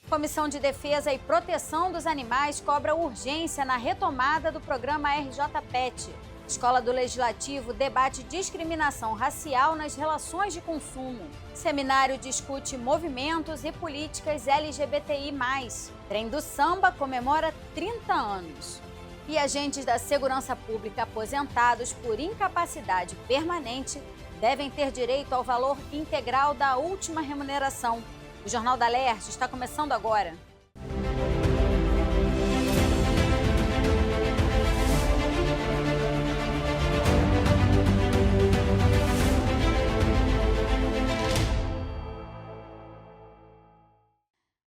Comissão de Defesa e Proteção dos Animais cobra urgência na retomada do programa RJ-PET. Escola do Legislativo debate discriminação racial nas relações de consumo. Seminário discute movimentos e políticas LGBTI+. Trem do Samba comemora 30 anos. E agentes da segurança pública aposentados por incapacidade permanente devem ter direito ao valor integral da última remuneração. O Jornal da Alerj está começando agora.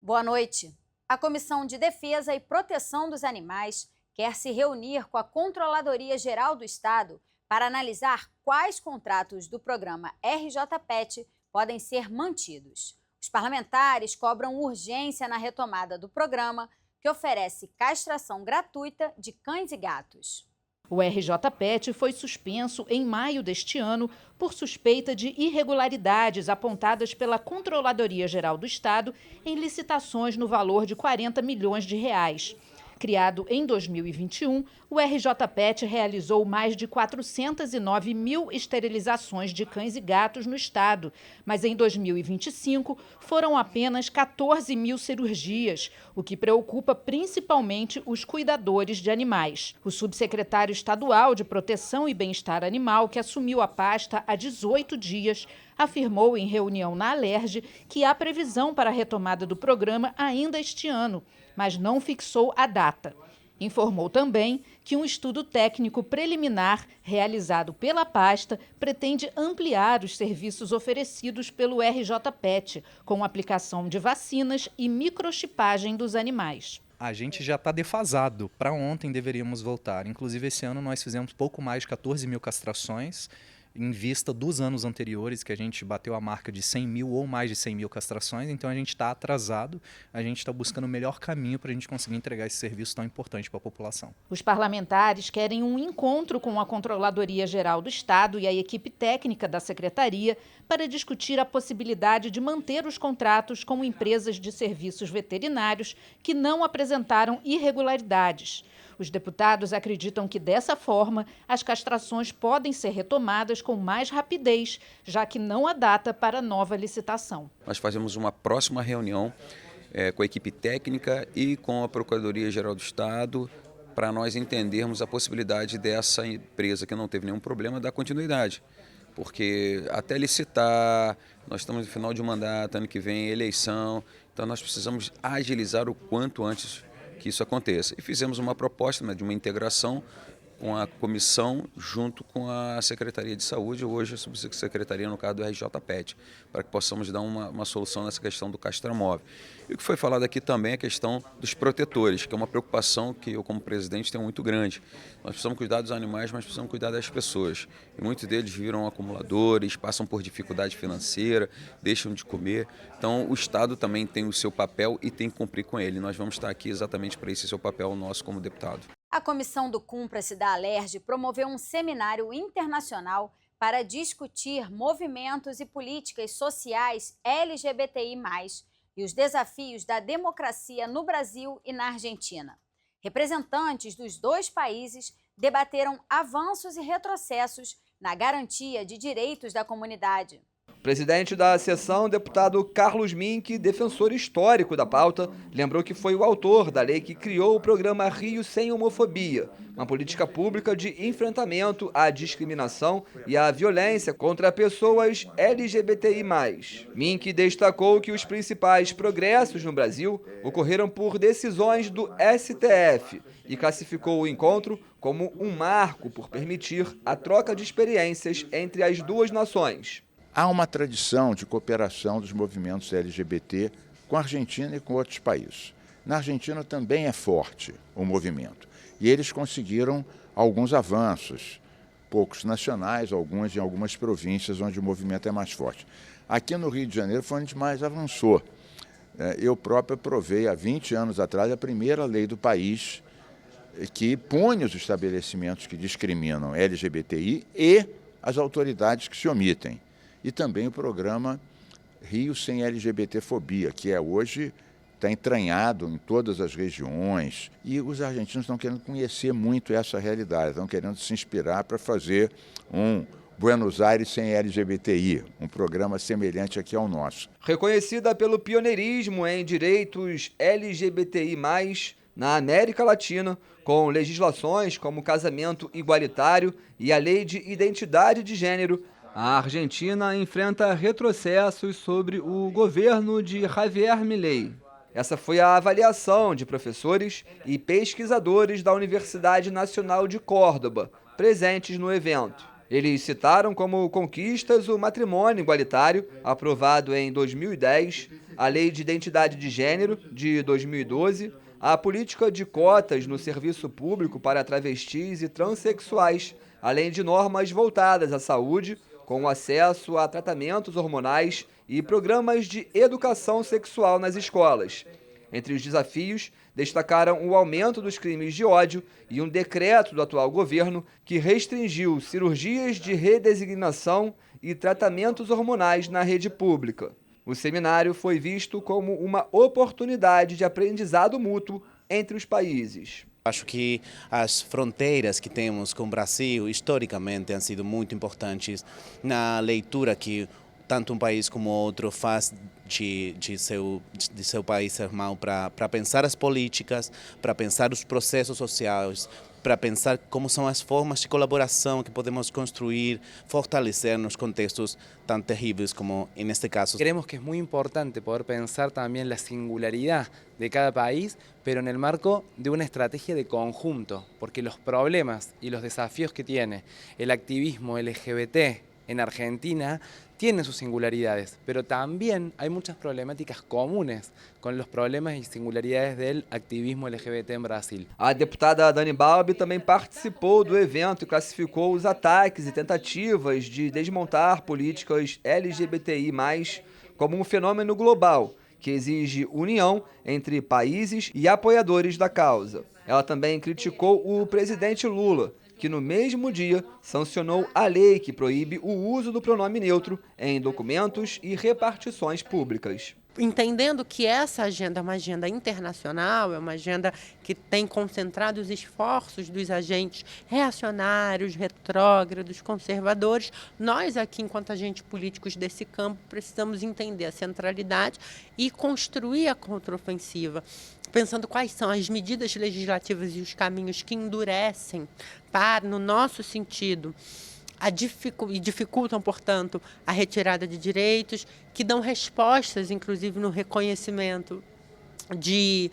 Boa noite. A Comissão de Defesa e Proteção dos Animais quer se reunir com a Controladoria Geral do Estado para analisar quais contratos do programa RJ-PET podem ser mantidos. Os parlamentares cobram urgência na retomada do programa, que oferece castração gratuita de cães e gatos. O RJ-PET foi suspenso em maio deste ano por suspeita de irregularidades apontadas pela Controladoria Geral do Estado em licitações no valor de 40 milhões de reais. Criado em 2021, o RJ-PET realizou mais de 409 mil esterilizações de cães e gatos no estado, mas em 2025 foram apenas 14 mil cirurgias, o que preocupa principalmente os cuidadores de animais. O subsecretário estadual de Proteção e Bem-Estar Animal, que assumiu a pasta há 18 dias, afirmou em reunião na Alerj que há previsão para a retomada do programa ainda este ano, mas não fixou a data. Informou também que um estudo técnico preliminar realizado pela pasta pretende ampliar os serviços oferecidos pelo RJ-PET, com aplicação de vacinas e microchipagem dos animais. A gente já está defasado. Para ontem deveríamos voltar. Inclusive, esse ano nós fizemos pouco mais de 14 mil castrações, em vista dos anos anteriores, que a gente bateu a marca de 100 mil ou mais de 100 mil castrações. Então, a gente está atrasado, a gente está buscando o melhor caminho para a gente conseguir entregar esse serviço tão importante para a população. Os parlamentares querem um encontro com a Controladoria Geral do Estado e a equipe técnica da Secretaria para discutir a possibilidade de manter os contratos com empresas de serviços veterinários que não apresentaram irregularidades. Os deputados acreditam que, dessa forma, as castrações podem ser retomadas com mais rapidez, já que não há data para nova licitação. Nós fazemos uma próxima reunião com a equipe técnica e com a Procuradoria-Geral do Estado para nós entendermos a possibilidade dessa empresa que não teve nenhum problema dar continuidade. Porque até licitar, nós estamos no final de um mandato, ano que vem eleição, então nós precisamos agilizar o quanto antes que isso aconteça. E fizemos uma proposta de uma integração com a comissão junto com a Secretaria de Saúde, hoje a Subsecretaria, no caso do RJ-PET, para que possamos dar uma solução nessa questão do castramóvel. E o que foi falado aqui também é a questão dos protetores, que é uma preocupação que eu, como presidente, tenho muito grande. Nós precisamos cuidar dos animais, mas precisamos cuidar das pessoas. E muitos deles viram acumuladores, passam por dificuldade financeira, deixam de comer. Então, o Estado também tem o seu papel e tem que cumprir com ele. Nós vamos estar aqui exatamente para esse seu papel nosso como deputado. A Comissão do Cumpra-se da Alerj promoveu um seminário internacional para discutir movimentos e políticas sociais LGBTI+, e os desafios da democracia no Brasil e na Argentina. Representantes dos dois países debateram avanços e retrocessos na garantia de direitos da comunidade. Presidente da sessão, deputado Carlos Mink, defensor histórico da pauta, lembrou que foi o autor da lei que criou o programa Rio Sem Homofobia, uma política pública de enfrentamento à discriminação e à violência contra pessoas LGBTI+. Mink destacou que os principais progressos no Brasil ocorreram por decisões do STF e classificou o encontro como um marco por permitir a troca de experiências entre as duas nações. Há uma tradição de cooperação dos movimentos LGBT com a Argentina e com outros países. Na Argentina também é forte o movimento. E eles conseguiram alguns avanços, poucos nacionais, alguns em algumas províncias onde o movimento é mais forte. Aqui no Rio de Janeiro foi onde mais avançou. Eu próprio aprovei há 20 anos atrás a primeira lei do país que pune os estabelecimentos que discriminam LGBTI e as autoridades que se omitem. E também o programa Rio Sem LGBTfobia, que é hoje está entranhado em todas as regiões e os argentinos estão querendo conhecer muito essa realidade, estão querendo se inspirar para fazer um Buenos Aires sem LGBTI, um programa semelhante aqui ao nosso. Reconhecida pelo pioneirismo em direitos LGBTI+, na América Latina, com legislações como o casamento igualitário e a lei de identidade de gênero, a Argentina enfrenta retrocessos sobre o governo de Javier Milei. Essa foi a avaliação de professores e pesquisadores da Universidade Nacional de Córdoba, presentes no evento. Eles citaram como conquistas o matrimônio igualitário, aprovado em 2010, a Lei de Identidade de Gênero, de 2012, a política de cotas no serviço público para travestis e transexuais, além de normas voltadas à saúde, com acesso a tratamentos hormonais e programas de educação sexual nas escolas. Entre os desafios, destacaram o aumento dos crimes de ódio e um decreto do atual governo que restringiu cirurgias de redesignação e tratamentos hormonais na rede pública. O seminário foi visto como uma oportunidade de aprendizado mútuo entre os países. Acho que as fronteiras que temos com o Brasil, historicamente, têm sido muito importantes na leitura que tanto um país como outro faz de seu país irmão para pensar as políticas, para pensar os processos sociais, para pensar como são as formas de colaboração que podemos construir, fortalecer nos contextos tan terríveis como en este caso. Creemos que es muy importante poder pensar también la singularidad de cada país, pero en el marco de una estrategia de conjunto, porque los problemas y los desafíos que tiene el activismo LGBT en Argentina tienen sus singularidades, pero también hay muchas problemáticas comunes con los problemas y singularidades del activismo LGBT en Brasil. A deputada Dani Balbi também participou do evento e classificou os ataques e tentativas de desmontar políticas LGBTI+, como um fenômeno global, que exige união entre países e apoiadores da causa. Ela também criticou o presidente Lula, que no mesmo dia sancionou a lei que proíbe o uso do pronome neutro em documentos e repartições públicas. Entendendo que essa agenda é uma agenda internacional, é uma agenda que tem concentrado os esforços dos agentes reacionários, retrógrados, conservadores, nós aqui, enquanto agentes políticos desse campo, precisamos entender a centralidade e construir a contraofensiva, pensando quais são as medidas legislativas e os caminhos que endurecem para, no nosso sentido, e dificultam, portanto, a retirada de direitos, que dão respostas, inclusive, no reconhecimento de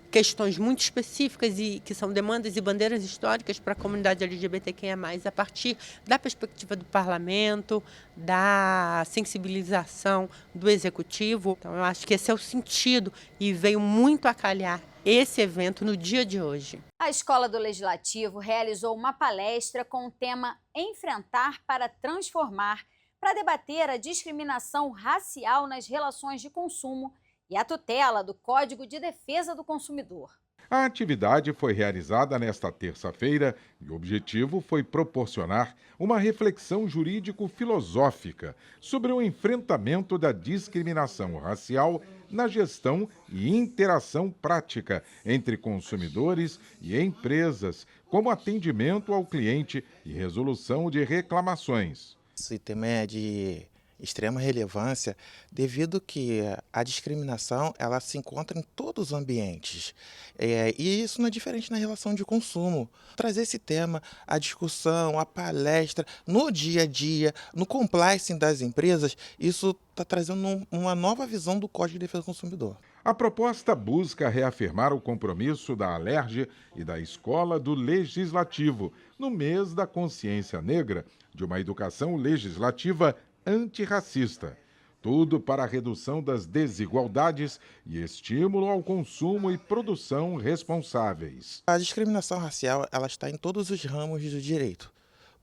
questões muito específicas e que são demandas e bandeiras históricas para a comunidade LGBTQIA+, a partir da perspectiva do parlamento, da sensibilização do executivo. Então, eu acho que esse é o sentido e veio muito a calhar esse evento no dia de hoje. A Escola do Legislativo realizou uma palestra com o tema Enfrentar para Transformar, para debater a discriminação racial nas relações de consumo e a tutela do Código de Defesa do Consumidor. A atividade foi realizada nesta terça-feira e o objetivo foi proporcionar uma reflexão jurídico-filosófica sobre o enfrentamento da discriminação racial na gestão e interação prática entre consumidores e empresas, como atendimento ao cliente e resolução de reclamações. Esse tema é de extrema relevância devido que a discriminação ela se encontra em todos os ambientes e isso não é diferente na relação de consumo. Trazer esse tema, a discussão, a palestra, no dia a dia, no compliance das empresas, isso está trazendo uma nova visão do Código de Defesa do Consumidor. A proposta busca reafirmar o compromisso da Alerj e da Escola do Legislativo no mês da consciência negra de uma educação legislativa antirracista. Tudo para a redução das desigualdades e estímulo ao consumo e produção responsáveis. A discriminação racial ela está em todos os ramos do direito.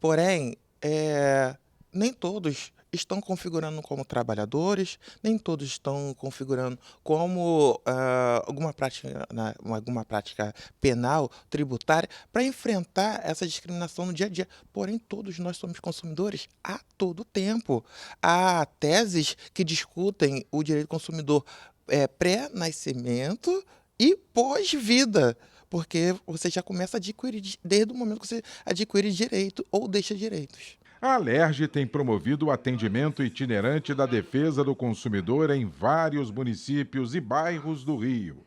Porém, nem todos estão configurando como trabalhadores, nem todos estão configurando como alguma prática penal, tributária, para enfrentar essa discriminação no dia a dia. Porém, todos nós somos consumidores a todo tempo. Há teses que discutem o direito do consumidor pré-nascimento e pós-vida, porque você já começa a adquirir desde o momento que você adquire direito ou deixa direitos. A Alerj tem promovido o atendimento itinerante da defesa do consumidor em vários municípios e bairros do Rio.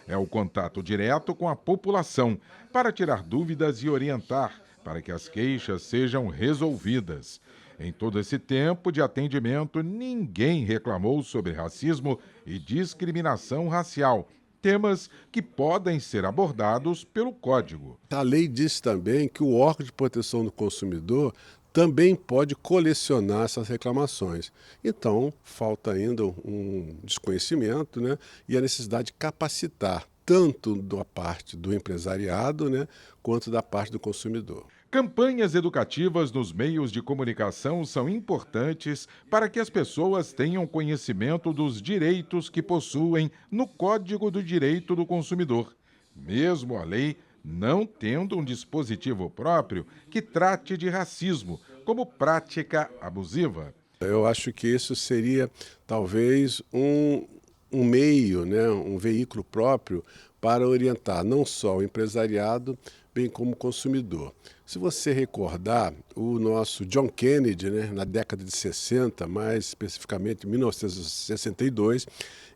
É o contato direto com a população para tirar dúvidas e orientar para que as queixas sejam resolvidas. Em todo esse tempo de atendimento, ninguém reclamou sobre racismo e discriminação racial, temas que podem ser abordados pelo Código. A lei diz também que o órgão de proteção do consumidor também pode colecionar essas reclamações. Então, falta ainda um desconhecimento, né, e a necessidade de capacitar, tanto da parte do empresariado, né, quanto da parte do consumidor. Campanhas educativas nos meios de comunicação são importantes para que as pessoas tenham conhecimento dos direitos que possuem no Código do Direito do Consumidor, mesmo a lei não tendo um dispositivo próprio que trate de racismo como prática abusiva. Eu acho que isso seria talvez um meio, né, um veículo próprio para orientar não só o empresariado, bem como o consumidor. Se você recordar, o nosso John Kennedy, né, na década de 60, mais especificamente em 1962,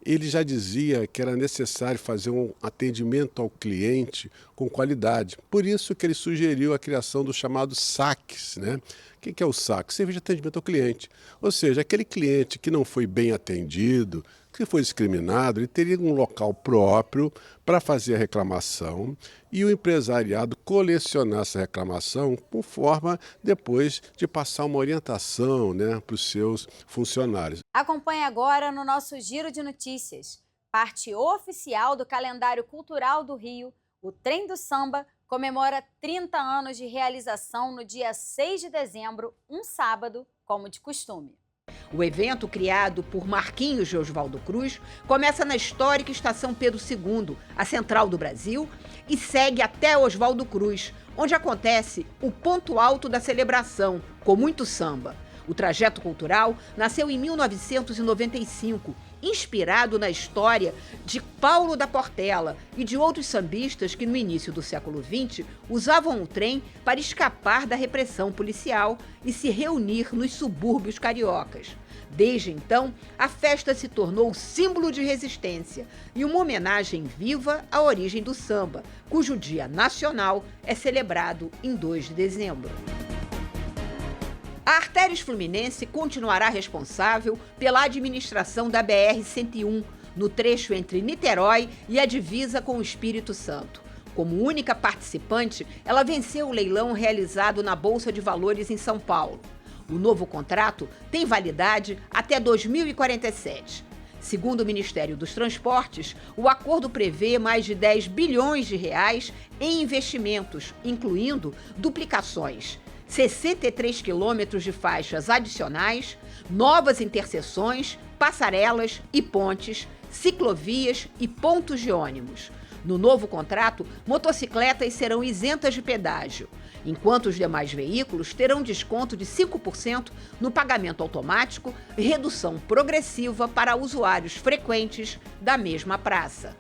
ele já dizia que era necessário fazer um atendimento ao cliente com qualidade. Por isso que ele sugeriu a criação do chamado SACs, né? O que é o SAC? Serviço de atendimento ao cliente. Ou seja, aquele cliente que não foi bem atendido, que foi discriminado, ele teria um local próprio para fazer a reclamação e o empresariado colecionar essa reclamação com forma depois de passar uma orientação, né, para os seus funcionários. Acompanhe agora no nosso Giro de Notícias. Parte oficial do calendário cultural do Rio, o Trem do Samba comemora 30 anos de realização no dia 6 de dezembro, um sábado, como de costume. O evento, criado por Marquinhos de Oswaldo Cruz, começa na histórica Estação Pedro II, a central do Brasil, e segue até Oswaldo Cruz, onde acontece o ponto alto da celebração, com muito samba. O trajeto cultural nasceu em 1995, inspirado na história de Paulo da Portela e de outros sambistas que, no início do século XX, usavam o trem para escapar da repressão policial e se reunir nos subúrbios cariocas. Desde então, a festa se tornou símbolo de resistência e uma homenagem viva à origem do samba, cujo Dia Nacional é celebrado em 2 de dezembro. A Artérias Fluminense continuará responsável pela administração da BR-101, no trecho entre Niterói e a divisa com o Espírito Santo. Como única participante, ela venceu o leilão realizado na Bolsa de Valores em São Paulo. O novo contrato tem validade até 2047. Segundo o Ministério dos Transportes, o acordo prevê mais de 10 bilhões de reais em investimentos, incluindo duplicações, 63 quilômetros de faixas adicionais, novas interseções, passarelas e pontes, ciclovias e pontos de ônibus. No novo contrato, motocicletas serão isentas de pedágio, enquanto os demais veículos terão desconto de 5% no pagamento automático e redução progressiva para usuários frequentes da mesma praça.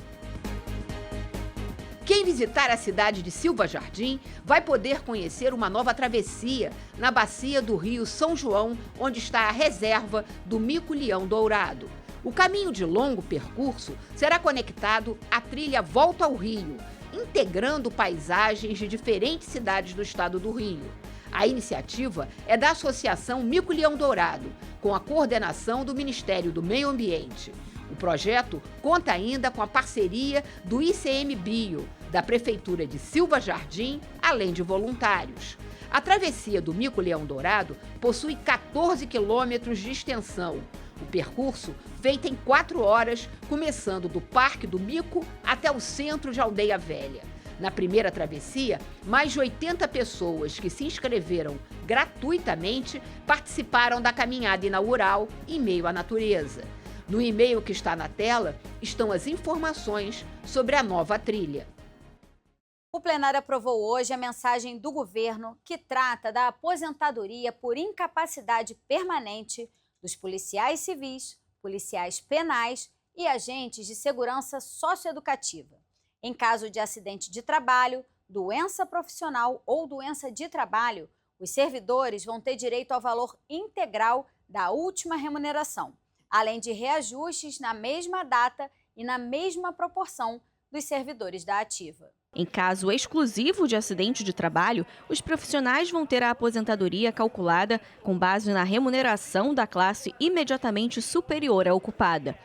Quem visitar a cidade de Silva Jardim vai poder conhecer uma nova travessia na bacia do Rio São João, onde está a reserva do Mico-Leão Dourado. O caminho de longo percurso será conectado à trilha Volta ao Rio, integrando paisagens de diferentes cidades do estado do Rio. A iniciativa é da Associação Mico-Leão Dourado, com a coordenação do Ministério do Meio Ambiente. O projeto conta ainda com a parceria do ICMBio, da Prefeitura de Silva Jardim, além de voluntários. A travessia do Mico-Leão Dourado possui 14 quilômetros de extensão. O percurso, feito em 4 horas, começando do Parque do Mico até o centro de Aldeia Velha. Na primeira travessia, mais de 80 pessoas que se inscreveram gratuitamente participaram da caminhada inaugural em meio à natureza. No e-mail que está na tela estão as informações sobre a nova trilha. O plenário aprovou hoje a mensagem do governo que trata da aposentadoria por incapacidade permanente dos policiais civis, policiais penais e agentes de segurança socioeducativa. Em caso de acidente de trabalho, doença profissional ou doença de trabalho, os servidores vão ter direito ao valor integral da última remuneração, além de reajustes na mesma data e na mesma proporção dos servidores da ativa. Em caso exclusivo de acidente de trabalho, os profissionais vão ter a aposentadoria calculada com base na remuneração da classe imediatamente superior à ocupada.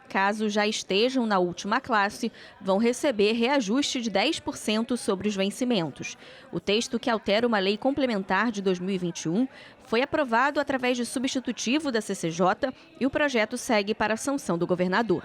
Caso já estejam na última classe, vão receber reajuste de 10% sobre os vencimentos. O texto, que altera uma lei complementar de 2021, foi aprovado através de substitutivo da CCJ e o projeto segue para a sanção do governador.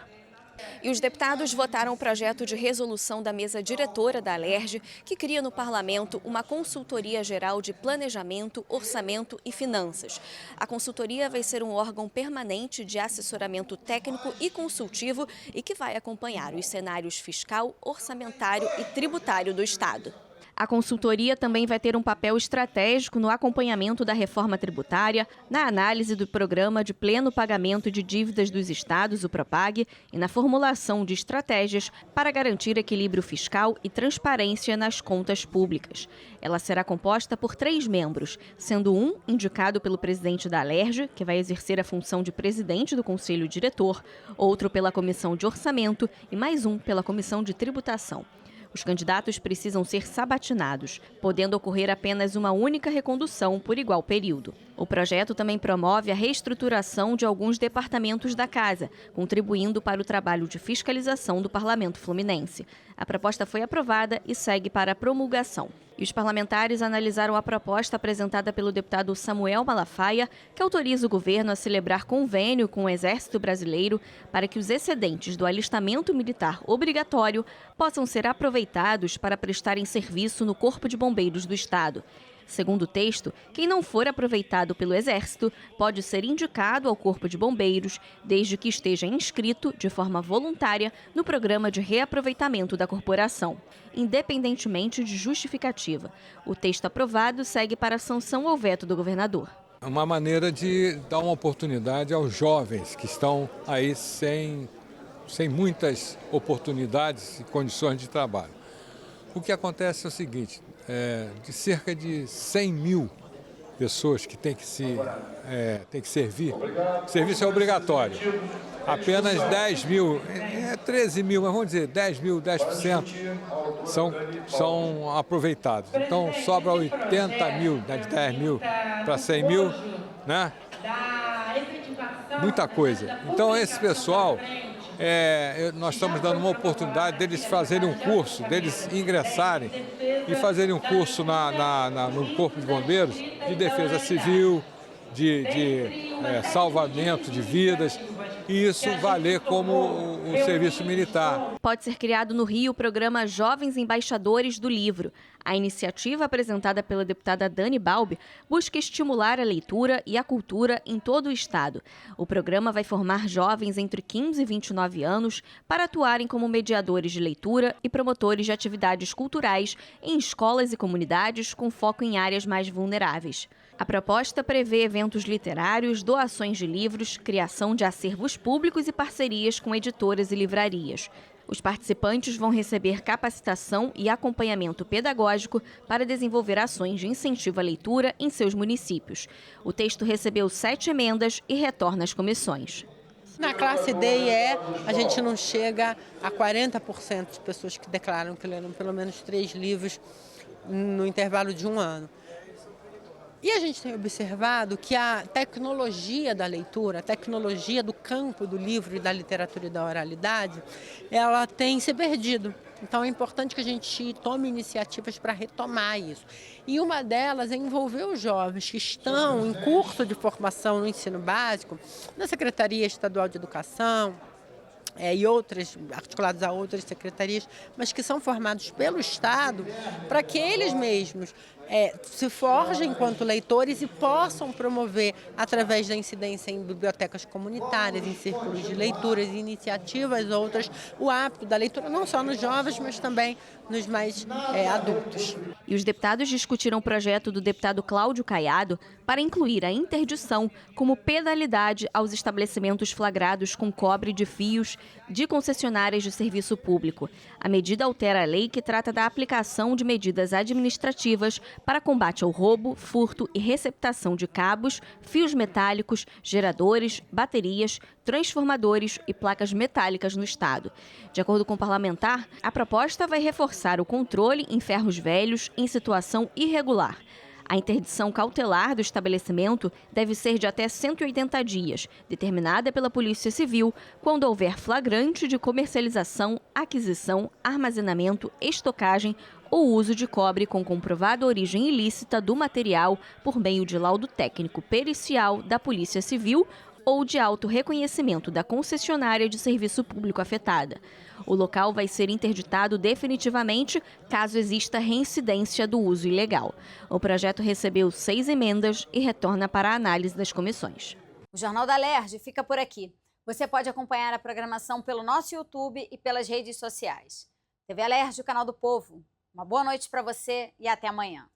E os deputados votaram o projeto de resolução da mesa diretora da Alerj, que cria no parlamento uma consultoria geral de planejamento, orçamento e finanças. A consultoria vai ser um órgão permanente de assessoramento técnico e consultivo e que vai acompanhar os cenários fiscal, orçamentário e tributário do Estado. A consultoria também vai ter um papel estratégico no acompanhamento da reforma tributária, na análise do programa de pleno pagamento de dívidas dos estados, o PROPAG, e na formulação de estratégias para garantir equilíbrio fiscal e transparência nas contas públicas. Ela será composta por 3 membros, sendo um indicado pelo presidente da Alerj, que vai exercer a função de presidente do Conselho Diretor, outro pela Comissão de Orçamento e mais um pela Comissão de Tributação. Os candidatos precisam ser sabatinados, podendo ocorrer apenas uma única recondução por igual período. O projeto também promove a reestruturação de alguns departamentos da Casa, contribuindo para o trabalho de fiscalização do Parlamento Fluminense. A proposta foi aprovada e segue para a promulgação. E os parlamentares analisaram a proposta apresentada pelo deputado Samuel Malafaia, que autoriza o governo a celebrar convênio com o Exército Brasileiro para que os excedentes do alistamento militar obrigatório possam ser aproveitados para prestarem serviço no Corpo de Bombeiros do Estado. Segundo o texto, quem não for aproveitado pelo Exército pode ser indicado ao Corpo de Bombeiros, desde que esteja inscrito de forma voluntária no programa de reaproveitamento da corporação, independentemente de justificativa. O texto aprovado segue para a sanção ou veto do governador. É uma maneira de dar uma oportunidade aos jovens que estão aí sem muitas oportunidades e condições de trabalho. O que acontece é o seguinte: de cerca de 100 mil pessoas que tem que servir, o serviço é obrigatório. Apenas 10 mil, 13 mil, mas vamos dizer 10 mil, 10% são aproveitados. Então sobra 80 mil, de 10 mil para 100 mil, né? Muita coisa. Então esse pessoal, nós estamos dando uma oportunidade deles fazerem um curso, deles ingressarem e fazerem um curso no Corpo de Bombeiros de defesa civil, de salvamento de vidas, e isso valer como o serviço militar. Pode ser criado no Rio o programa Jovens Embaixadores do Livro. A iniciativa, apresentada pela deputada Dani Balbi, busca estimular a leitura e a cultura em todo o estado. O programa vai formar jovens entre 15 e 29 anos para atuarem como mediadores de leitura e promotores de atividades culturais em escolas e comunidades com foco em áreas mais vulneráveis. A proposta prevê eventos literários, doações de livros, criação de acervos públicos e parcerias com editoras e livrarias. Os participantes vão receber capacitação e acompanhamento pedagógico para desenvolver ações de incentivo à leitura em seus municípios. O texto recebeu 7 emendas e retorna às comissões. Na classe D e E, a gente não chega a 40% de pessoas que declaram que leram pelo menos 3 livros no intervalo de 1 ano. E a gente tem observado que a tecnologia da leitura, a tecnologia do campo do livro e da literatura e da oralidade, ela tem se perdido. Então é importante que a gente tome iniciativas para retomar isso. E uma delas é envolver os jovens que estão em curso de formação no ensino básico, na Secretaria Estadual de Educação, e outras, articulados a outras secretarias, mas que são formados pelo Estado, para que eles mesmos se forjem enquanto leitores e possam promover, através da incidência em bibliotecas comunitárias, em círculos de leituras, iniciativas outras, o hábito da leitura, não só nos jovens, mas também nos mais adultos. E os deputados discutiram o projeto do deputado Cláudio Caiado para incluir a interdição como penalidade aos estabelecimentos flagrados com cobre de fios de concessionárias de serviço público. A medida altera a lei que trata da aplicação de medidas administrativas para combate ao roubo, furto e receptação de cabos, fios metálicos, geradores, baterias, transformadores e placas metálicas no estado. De acordo com o parlamentar, a proposta vai reforçar o controle em ferros velhos em situação irregular. A interdição cautelar do estabelecimento deve ser de até 180 dias, determinada pela Polícia Civil, quando houver flagrante de comercialização, aquisição, armazenamento, estocagem ou uso de cobre com comprovada origem ilícita do material por meio de laudo técnico pericial da Polícia Civil ou de auto-reconhecimento da concessionária de serviço público afetada. O local vai ser interditado definitivamente caso exista reincidência do uso ilegal. O projeto recebeu 6 emendas e retorna para a análise das comissões. O Jornal da Alerj fica por aqui. Você pode acompanhar a programação pelo nosso YouTube e pelas redes sociais. TV Alerj, o canal do povo. Uma boa noite para você e até amanhã.